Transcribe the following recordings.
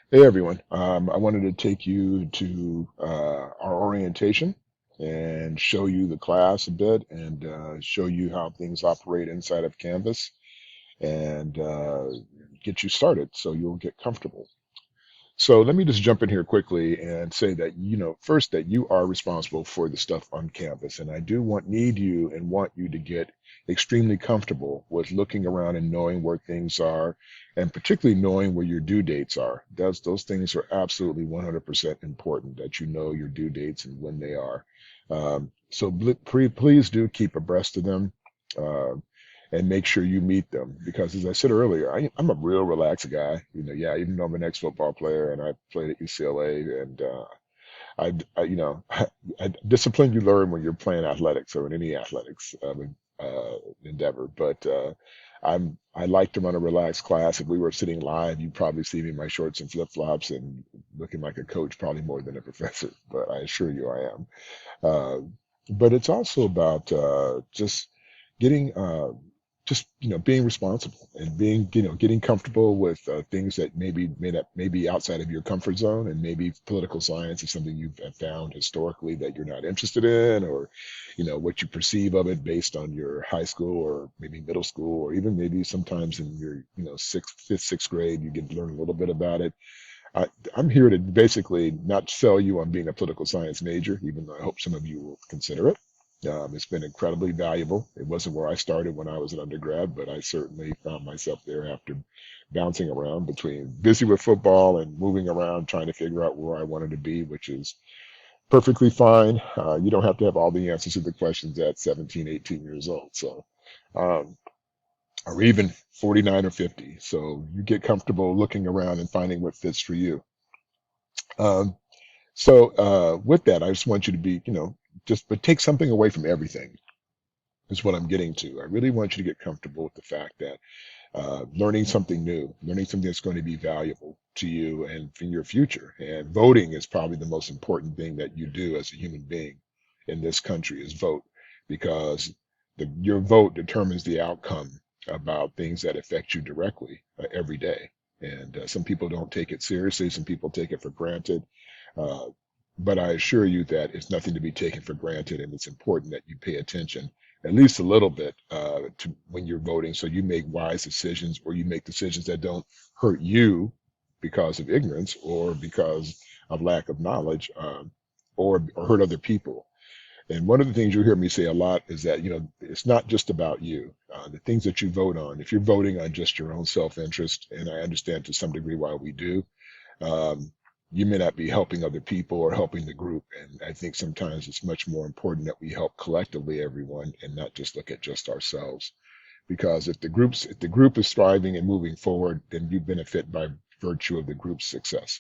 Hey everyone, I wanted to take you to our orientation and show you the class a bit and show you how things operate inside of Canvas and get you started so you'll get comfortable. So let me just jump in here quickly and say that, first that you are responsible for the stuff on Canvas. And I do need you and want you to get extremely comfortable with looking around and knowing where things are, and particularly knowing where your due dates are. Those things are absolutely 100% important that you know your due dates and when they are. So please do keep abreast of them. Uh, and make sure you meet them. Because as I said earlier, I'm a real relaxed guy. Yeah, even though I'm an ex-football player and I played at UCLA, and discipline you learn when you're playing athletics or in any athletics endeavor. But I like to run a relaxed class. If we were sitting live, you'd probably see me in my shorts and flip-flops and looking like a coach, probably more than a professor. But I assure you, I am. Uh, but it's also about just getting just being responsible and being getting comfortable with things that maybe outside of your comfort zone, and maybe political science is something you've found historically that you're not interested in, or what you perceive of it based on your high school or maybe middle school, or even maybe sometimes in your fifth, sixth grade you get to learn a little bit about it. I'm here to basically not sell you on being a political science major, even though I hope some of you will consider it. It's been incredibly valuable. It wasn't where I started when I was an undergrad, but I certainly found myself there after bouncing around between busy with football and moving around trying to figure out where I wanted to be, which is perfectly fine. You don't have to have all the answers to the questions at 17, 18 years old. So, um, or even 49 or 50. So you get comfortable looking around and finding what fits for you. Um, so with that, I just want you to be, but take something away from everything is what I'm getting to. I really want you to get comfortable with the fact that learning something new, learning something that's going to be valuable to you and for your future. And voting is probably the most important thing that you do as a human being in this country is vote, because your vote determines the outcome about things that affect you directly every day. And some people don't take it seriously. Some people take it for granted. Uh, but I assure you that it's nothing to be taken for granted, and it's important that you pay attention at least a little bit to when you're voting, so you make wise decisions, or you make decisions that don't hurt you because of ignorance or because of lack of knowledge, or hurt other people. And one of the things you hear me say a lot is that it's not just about you. The things that you vote on, if you're voting on just your own self-interest, and I understand to some degree why we do, um, you may not be helping other people or helping the group. And I think sometimes it's much more important that we help collectively everyone and not just look at just ourselves. Because if the group is thriving and moving forward, then you benefit by virtue of the group's success.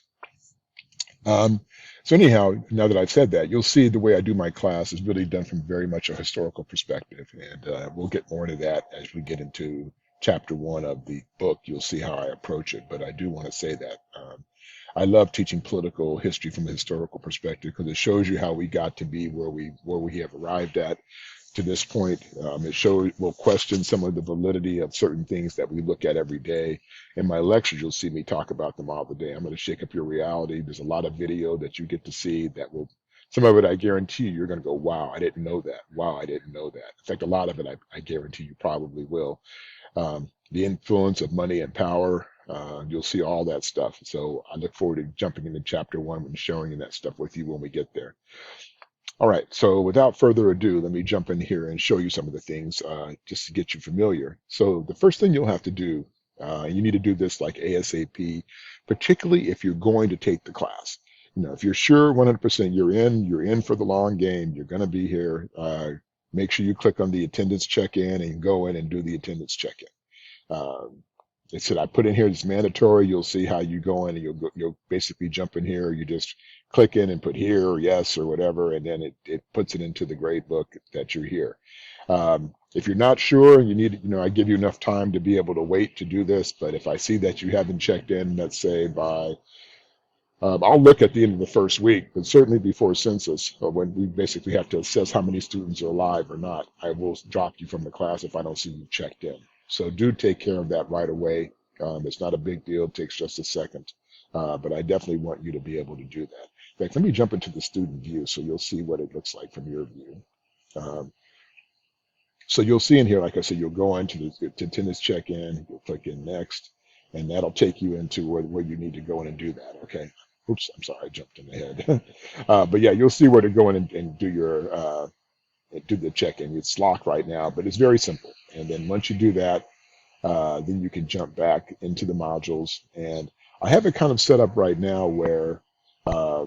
Um, so anyhow, now that I've said that, you'll see the way I do my class is really done from very much a historical perspective, and we'll get more into that as we get into chapter one of the book. You'll see how I approach it, but I do want to say that I love teaching political history from a historical perspective because it shows you how we got to be where we have arrived at to this point. Will question some of the validity of certain things that we look at every day. In my lectures, you'll see me talk about them all the day. I'm going to shake up your reality. There's a lot of video that you get to see that will, some of it I guarantee you, you're going to go, wow, I didn't know that. Wow, I didn't know that. In fact, a lot of it I guarantee you probably will. The influence of money and power, you'll see all that stuff. So I look forward to jumping into chapter one and showing you that stuff with you when we get there. All right, so without further ado, let me jump in here and show you some of the things just to get you familiar. So the first thing you'll have to do, and you need to do this like ASAP, particularly if you're going to take the class. If you're sure 100% you're in for the long game, you're going to be here, make sure you click on the attendance check-in and go in and do the attendance check-in. It said I put in here it's mandatory. You'll see how you go in and you'll basically jump in here. You just click in and put here or yes or whatever, and then it puts it into the grade book that you're here. If you're not sure, you need, I give you enough time to be able to wait to do this. But if I see that you haven't checked in, let's say by I'll look at the end of the first week, but certainly before census, when we basically have to assess how many students are alive or not, I will drop you from the class if I don't see you checked in. So do take care of that right away. It's not a big deal. It takes just a second. But I definitely want you to be able to do that. In fact, let me jump into the student view so you'll see what it looks like from your view. Um, so you'll see in here, like I said, you'll go into the to attendance check-in, you'll click in next, and that'll take you into where you need to go in and do that. Okay. Oops, I'm sorry, I jumped in ahead. But yeah, you'll see where to go in and do your do the check-in. It's locked right now, but it's very simple. And then once you do that, then you can jump back into the modules. And I have it kind of set up right now where uh,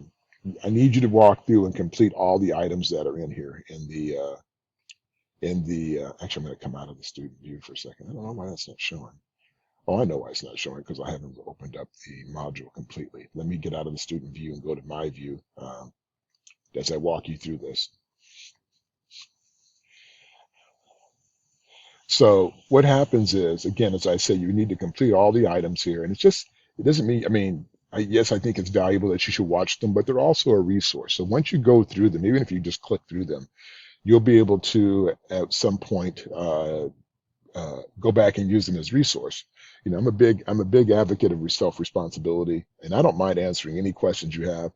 I need you to walk through and complete all the items that are in here in the actually, I'm going to come out of the student view for a second. I don't know why that's not showing. Oh, I know why it's not showing because I haven't opened up the module completely. Let me get out of the student view and go to my view as I walk you through this. So what happens is, again, as I say, you need to complete all the items here, and it doesn't mean, I mean, yes, I think it's valuable that you should watch them, but they're also a resource. So once you go through them, even if you just click through them, you'll be able to, at some point, go back and use them as resource. You know, I'm a big advocate of self-responsibility, and I don't mind answering any questions you have.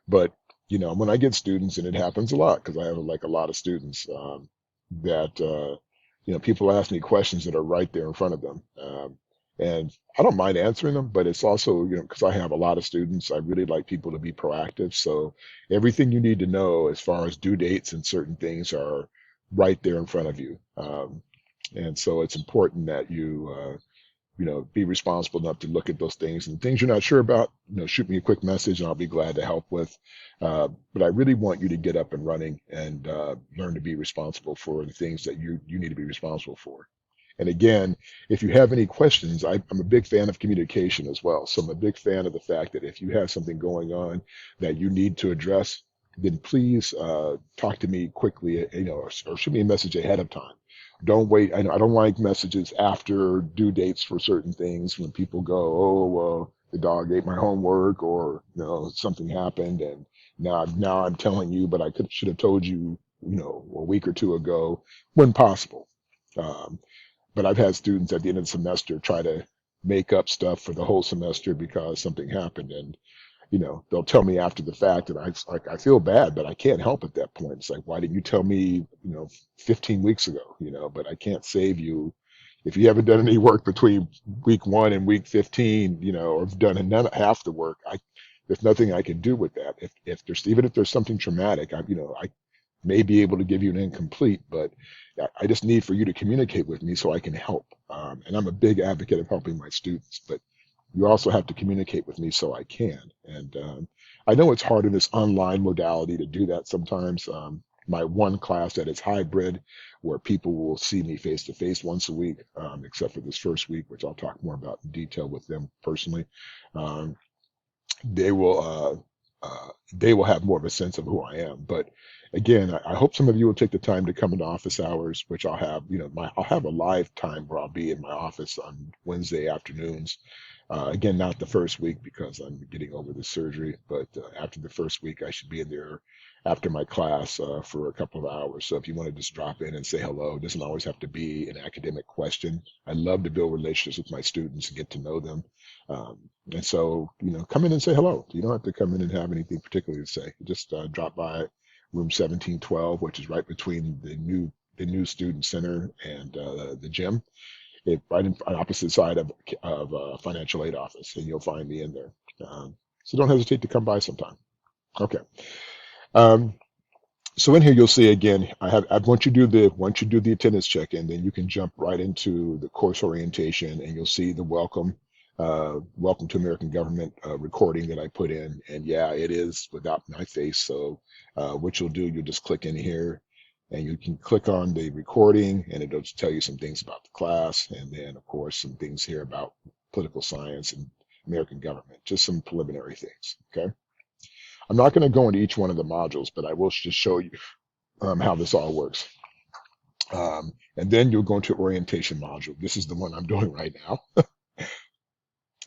But you know, when I get students, and it happens a lot because I have like a lot of students that you know, people ask me questions that are right there in front of them, and I don't mind answering them. But it's also, you know, because I have a lot of students, I really like people to be proactive. So everything you need to know as far as due dates and certain things are right there in front of you. And so it's important that you know, be responsible enough to look at those things, and things you're not sure about, you know, shoot me a quick message and I'll be glad to help with. But I really want you to get up and running and learn to be responsible for the things that you need to be responsible for. And again, if you have any questions, I'm a big fan of communication as well. So I'm a big fan of the fact that if you have something going on that you need to address, then please talk to me quickly, you know, or shoot me a message ahead of time. Don't wait. I don't like messages after due dates for certain things when people go, oh, well, the dog ate my homework, or you know, something happened, and now I'm telling you, but I should have told you, you know, a week or two ago, when possible. Um, but I've had students at the end of the semester try to make up stuff for the whole semester because something happened, and you know, they'll tell me after the fact, and I feel bad, but I can't help at that point. It's like, why didn't you tell me, you know, 15 weeks ago, you know, but I can't save you. If you haven't done any work between week 1 and week 15, you know, or have done none, half the work, there's nothing I can do with that. If there's, even if there's something traumatic, you know, I may be able to give you an incomplete, but I just need for you to communicate with me so I can help. And I'm a big advocate of helping my students, but you also have to communicate with me so I can. And I know it's hard in this online modality to do that sometimes. My one class that is hybrid, where people will see me face to face once a week, except for this first week, which I'll talk more about in detail with them personally. Um, they will they will have more of a sense of who I am. But again, I hope some of you will take the time to come into office hours, which I'll have, you know, I'll have a live time where I'll be in my office on Wednesday afternoons. Again, not the first week because I'm getting over the surgery, but after the first week, I should be in there after my class for a couple of hours. So if you want to just drop in and say hello, it doesn't always have to be an academic question. I love to build relationships with my students and get to know them. Um, and so, you know, come in and say hello. You don't have to come in and have anything particular to say. Just drop by room 1712, which is right between the new student center and the gym, right on opposite side of financial aid office, and you'll find me in there. So don't hesitate to come by sometime. Okay. Um, so in here you'll see again, I once you do the attendance check-in, then you can jump right into the course orientation, and you'll see the welcome to American Government recording that I put in. And yeah, it is without my face. So what you'll do, you'll just click in here, and you can click on the recording, and it'll tell you some things about the class, and then of course some things here about political science and American government, just some preliminary things. Okay. I'm not going to go into each one of the modules, but I will just show you how this all works. And then you'll go into orientation module. This is the one I'm doing right now.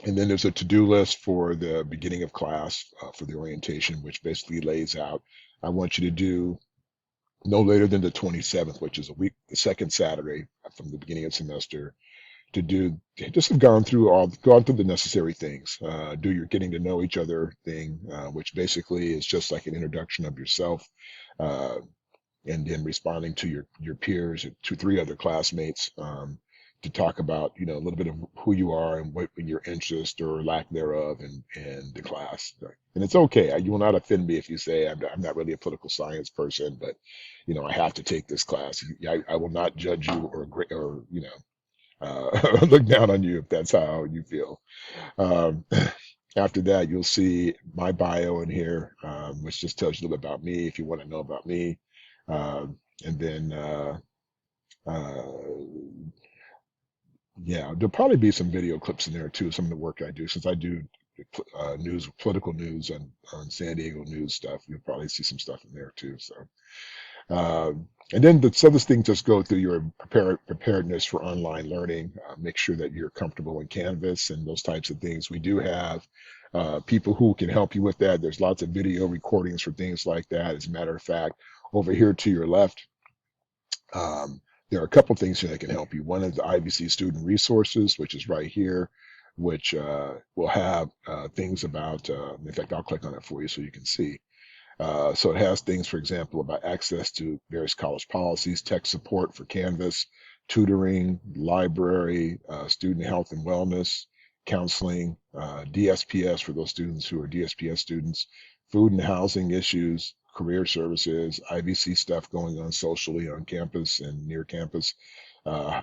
And then there's a to-do list for the beginning of class for the orientation, which basically lays out, I want you to do no later than the 27th, which is a week, the second Saturday from the beginning of semester, to do, just have gone through the necessary things. Do your getting to know each other thing, which basically is just like an introduction of yourself. Uh, and then responding to your peers, or two, three other classmates, to talk about, you know, a little bit of who you are and what your interest or lack thereof in the class. And it's okay. You will not offend me if you say I'm not really a political science person, but you know, I have to take this class. I will not judge you or you know, look down on you if that's how you feel. Um, After that, you'll see my bio in here, which just tells you a little bit about me if you want to know about me. And then, uh, yeah, there'll probably be some video clips in there too, some of the work I do, since I do political news on San Diego news stuff. You'll probably see some stuff in there too. So, and then the other things just go through your preparedness for online learning. Make sure that you're comfortable in Canvas and those types of things. We do have people who can help you with that. There's lots of video recordings for things like that. As a matter of fact, over here to your left, um, there are a couple things here that can help you. One is the IVC Student Resources, which is right here, which will have things about, in fact, I'll click on it for you so you can see. So it has things, for example, about access to various college policies, tech support for Canvas, tutoring, library, student health and wellness, counseling, DSPS for those students who are DSPS students, food and housing issues, career services, IVC stuff going on socially on campus and near campus, uh,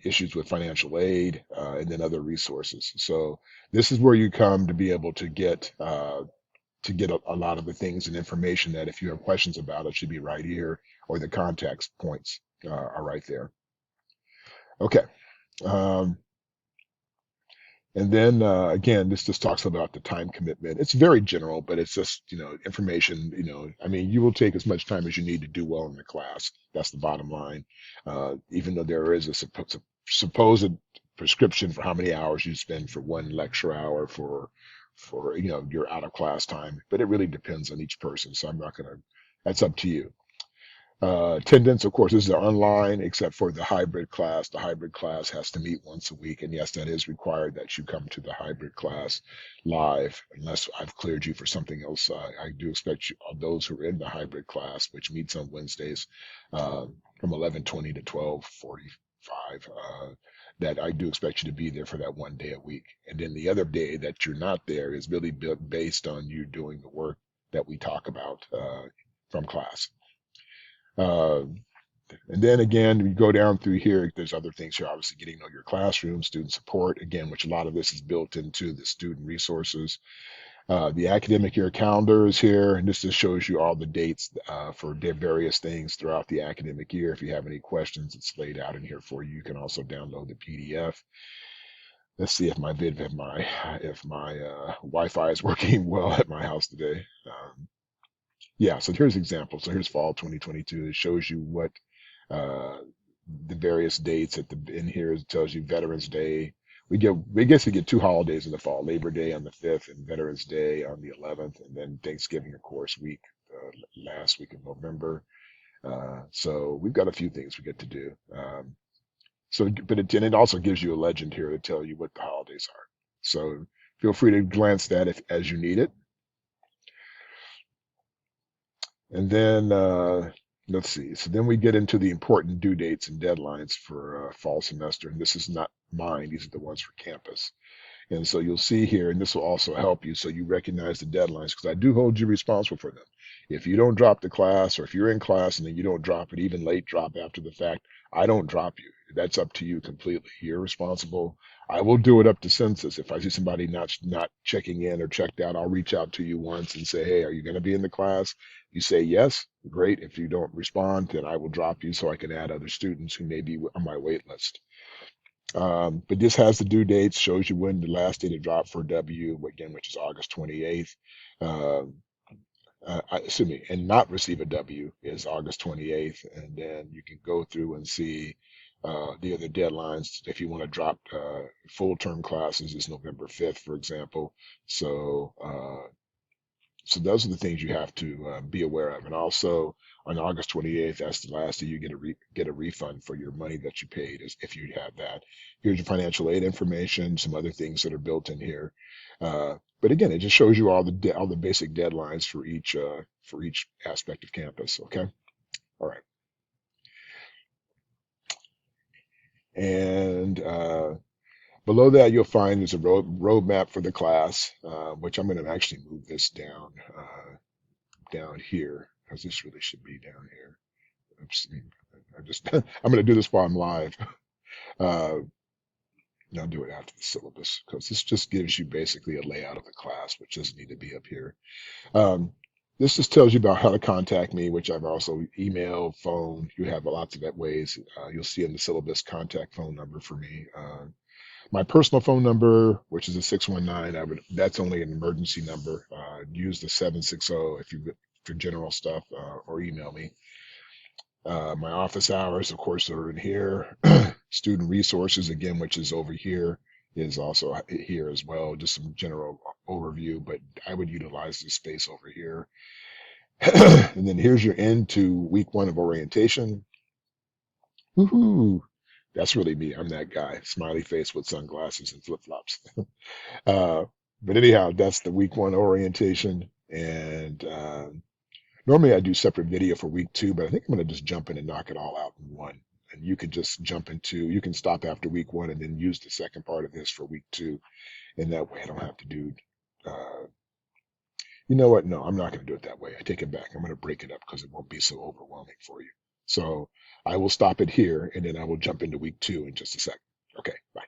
issues with financial aid, and then other resources. So this is where you come to be able to get a lot of the things and information that if you have questions about it should be right here, or the contact points are right there. Okay. Um, and then again, this just talks about the time commitment. It's very general, but it's just, you know, information, you know, I mean, you will take as much time as you need to do well in the class. That's the bottom line. Even though there is a supposed prescription for how many hours you spend for one lecture hour for you know, your out of class time, but it really depends on each person. So I'm not gonna, that's up to you. Attendance, of course, this is online, except for the hybrid class. The hybrid class has to meet once a week, and yes, that is required that you come to the hybrid class live, unless I've cleared you for something else. I do expect you, those who are in the hybrid class, which meets on Wednesdays, from 11:20 to 12:45, that I do expect you to be there for that one day a week. And then the other day that you're not there is really based on you doing the work that we talk about from class. Uh, and then again, we go down through here. There's other things here, obviously getting to know your classroom, student support, again, which a lot of this is built into the student resources. The academic year calendar is here, and this just shows you all the dates for various things throughout the academic year. If you have any questions, it's laid out in here for you. You can also download the PDF. Let's see if my Wi-Fi is working well at my house today. Yeah, so here's examples. So here's fall 2022. It shows you what uh, the various dates at the in here. It tells you Veterans Day. We guess we get two holidays in the fall: Labor Day on the 5th and Veterans Day on the 11th, and then Thanksgiving, of course, last week of November. So we've got a few things we get to do. And it also gives you a legend here to tell you what the holidays are. So feel free to glance that if as you need it. And then let's see. So then we get into the important due dates and deadlines for fall semester. And this is not mine. These are the ones for campus. And so you'll see here, and this will also help you so you recognize the deadlines, because I do hold you responsible for them. If you don't drop the class, or if you're in class and then you don't drop it, even late drop after the fact, I don't drop you. That's up to you completely. You're responsible. I will do it up to census. If I see somebody not checking in or checked out, I'll reach out to you once and say, hey, are you going to be in the class? You say yes, great. If you don't respond, then I will drop you so I can add other students who may be on my wait list. But this has the due dates, shows you when the last day to drop for W, again, which is August 28th. Uh, Excuse me, and not receive a W is August 28th. And then you can go through and see the other deadlines. If you want to drop full term classes, is November 5th, for example. So So those are the things you have to be aware of. And also on August 28th, that's the last day you get a refund for your money that you paid, as if you have that. Here's your financial aid information, some other things that are built in here. But again, it just shows you all the basic deadlines for each aspect of campus. Okay, all right, and below that you'll find there's a roadmap for the class, which I'm going to actually move this down here because this really should be down here. Oops, I'm going to do this while I'm live. Uh, I'll do it after the syllabus because this just gives you basically a layout of the class, which doesn't need to be up here. Um, this just tells you about how to contact me, which I've also email, phone. You have lots of that ways. You'll see in the syllabus contact phone number for me. My personal phone number, which is a 619, that's only an emergency number. Use the 760 if you for general stuff, or email me. My office hours, of course, are in here. Student resources, again, which is over here, is also here as well. Just some general overview, but I would utilize this space over here. And then here's your end to week 1 of orientation. Woohoo! That's really me. I'm that guy, smiley face with sunglasses and flip-flops. Uh, but anyhow, that's the week 1 orientation. And normally I do separate video for week 2, but I think I'm going to just jump in and knock it all out in one. And you can just you can stop after week 1 and then use the second part of this for week 2. And that way I don't have to do, uh, you know what? No, I'm not going to do it that way. I take it back. I'm going to break it up because it won't be so overwhelming for you. So I will stop it here and then I will jump into week 2 in just a second. Okay, bye.